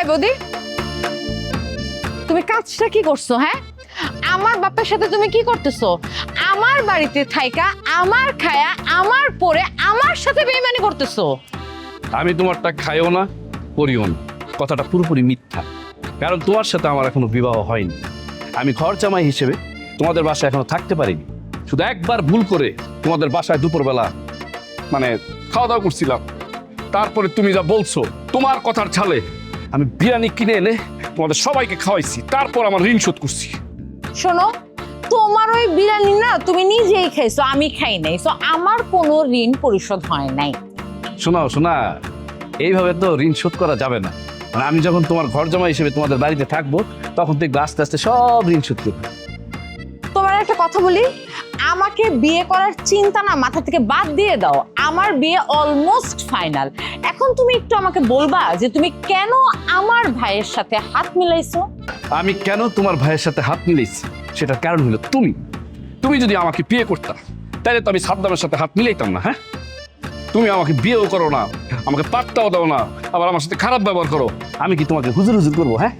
এই বৌদি, তুমি কাজটা কি করছো? হ্যাঁ, আমার বাপের সাথে তুমি কি করতেছো? আমার বাড়িতে থাইকা আমার খায়া আমার পরে আমার সাথে বেইমানি করতেছো। আমি তোমারটা খাইও না, করিও না, কথাটা পুরোপুরি মিথ্যা। কারণ তোমার সাথে আমার এখনো বিবাহ হয়নি। আমি ঘর জামাই হিসেবে তোমাদের বাসায় এখনো থাকতে পারিনি। শুধু একবার ভুল করে তোমাদের বাসায় দুপুরবেলা মানে খাওয়া দাওয়া করছিলাম। তারপরে তুমি যা বলছো, তোমার কথার ছালে আমি বিরিয়ানি কিনে এনে তোমাদের সবাইকে খাওয়াইছি, তারপর আমার ঋণ শোধ করছি। শোনো, তোমার ওই বিরিয়ানি না তুমি নিজেই খাইছো, আমি খাই নাই। সো আমার কোনো ঋণ পরিশোধ হয় নাই। শোনা, এইভাবে তো ঋণ শোধ করা যাবে না। মানে আমি যখন তোমার ঘর জামাই হিসেবে তোমাদের বাড়িতে থাকবো, তখন দেখবে আস্তে আস্তে সব ঋণ শোধ করবে। তোমার একটা কথা বলি, আমাকে বিয়ে করার চিন্তা না মাথা থেকে বাদ দিয়ে দাও। আমার বিয়ে অলমোস্ট ফাইনাল। এখন তুমি একটু আমাকে বলবা যে তুমি কেন আমার ভাইয়ের সাথে হাত মিলাইছো? আমি কেন তোমার ভাইয়ের সাথে হাত মিলাইছি সেটার কারণ হলো তুমি যদি আমাকে বিয়ে করতা, তাহলে তো আমি সাদ্দামের সাথে হাত মিলাইতাম না। হ্যাঁ, তুমি আমাকে বিয়েও করো না, আমাকে পাত্তাও দাও না, আবার আমার সাথে খারাপ ব্যবহার করো। আমি কি তোমাকে হুজুর করবো? হ্যাঁ,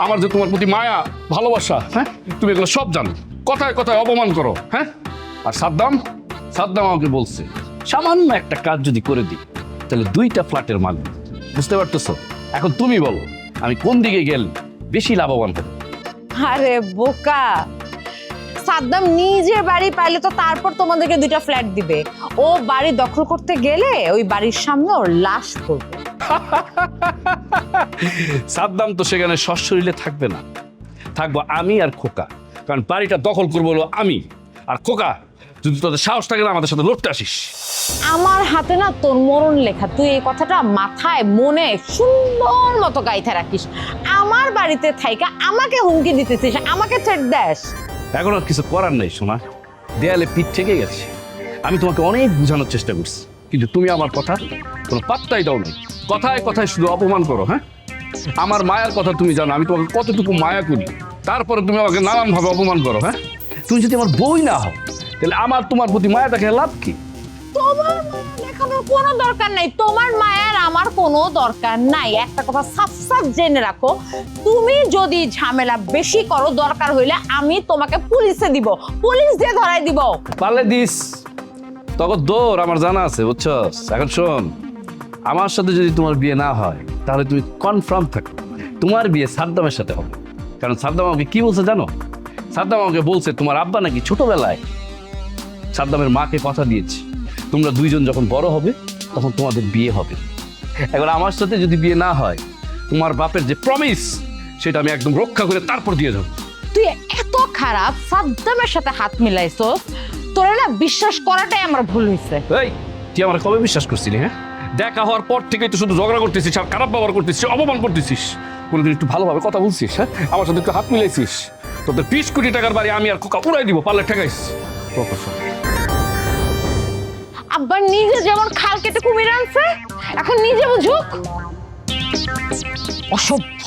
আমার যে তোমার প্রতি মায়া ভালোবাসা, হ্যাঁ, তুমি এগুলো সব জানো। কথায় কথায় অপমান করো। হ্যাঁ, আর সাদ্দাম আমাকে বলছে সামান্য একটা কাজ যদি করে দিই তাহলে 2টা ফ্ল্যাটের মালিক। বুঝতে পারতেছো? এখন তুমি বলো আমি কোন দিকে গেলে বেশি লাভবান হবে? আরে বোকা, সাদ্দাম নিজের বাড়ি পাইলে তো তারপর তোমাদেরকে 2টা ফ্ল্যাট দিবে। ও বাড়ি দখল করতে গেলে ওই বাড়ির সামনে ওর লাশ পড়বে। সাদ্দাম তো সেখানে সশরীরে থাকবে না, থাকবো আমি আর খোকা। কারণ বাড়িটা দখল করবো হলো আমি আর খোকা। যদি তোদের সাহস থাকে না আমাদের সাথে লড়তে আসিস। আমার হাতে না তোর মরণ লেখা। তুই এই কথাটা মাথায় মনে সুন্দর মতো গাইতে রাখিস। আমার বাড়িতে থাইকা আমাকে হুমকি দিতেছিস, আমাকে থ্রেট দেস। এখন আর কিছু করার নেই সোনা, দেয়ালে পিঠ থেকে গেছে। আমি তোমাকে অনেক বোঝানোর চেষ্টা করছি, কিন্তু তুমি আমার কথা কোনো পাত্তাই দাও না। কথায় কথায় শুধু অপমান করো। হ্যাঁ, আমার মায়ার কথা তুমি জানো, আমি তোমাকে কতটুকু মায়া করি, তারপরে তুমি আমাকে নানানভাবে অপমান করো। হ্যাঁ, তুমি যদি আমার বই না হও তাহলে আমার তোমার প্রতি মায়া দেখে লাভ কি? তোমার মায়া দেখানোর কোনো দরকার নাই। তোমার মায়ার আমার কোনো দরকার নাই। একটা কথা সাফ সাফ জেনে রাখো, তুমি যদি ঝামেলা বেশি করো, দরকার হইলে আমি তোমাকে পুলিশে দিব, পুলিশ দিয়ে ধরাই দিব। পারলে দিস, তখন দৌড় আমার জানা আছে, বুঝছস? এখন শোন, আমার সাথে যদি তোমার বিয়ে না হয় তাহলে তুমি কনফার্ম থাকো তোমার বিয়ে সাদ্দামের সাথে হবে। কারণ সাদ্দাম আমাকে কি বলছে জানো? সাদ্দাম আমাকে বলছে তোমার আব্বা নাকি ছোটবেলায় সাদ্দামের মাকে কথা দিয়েছে তোমরা 2জন যখন বড় হবে তখন তোমাদের বিয়ে হবে। এবার আমার সাথে যদি বিয়ে না হয়, তোমার বাপের যে প্রমিস সেটা আমি একদম রক্ষা করে তারপর দিয়ে যাবো। তুই এত খারাপ, সাদ্দামের সাথে হাত মিলাইছো। তোরা না বিশ্বাস করাটাই আমার ভুল হয়েছে। এই, তুই আমার কবে বিশ্বাস করছিলি? হ্যাঁ, দেখা হওয়ার পর থেকেই তো শুধু ঝগড়া করতেছিস আর খারাপ ব্যবহার করতেছিস, অপমান করতেছিস। কোনোদিন একটু ভালোভাবে কথা বলছিস? হ্যাঁ, আমার সাথে একটু হাত মিলাইছিস? তোদের 20 কোটি টাকার বাড়ি আমি আর খোকা উড়াই দিব, পারলে ঠেকাইস। আব্বা নিজে যেমন খাল কেটে কুমির আনছে, এখন নিজে বুঝুক। অসভ্য।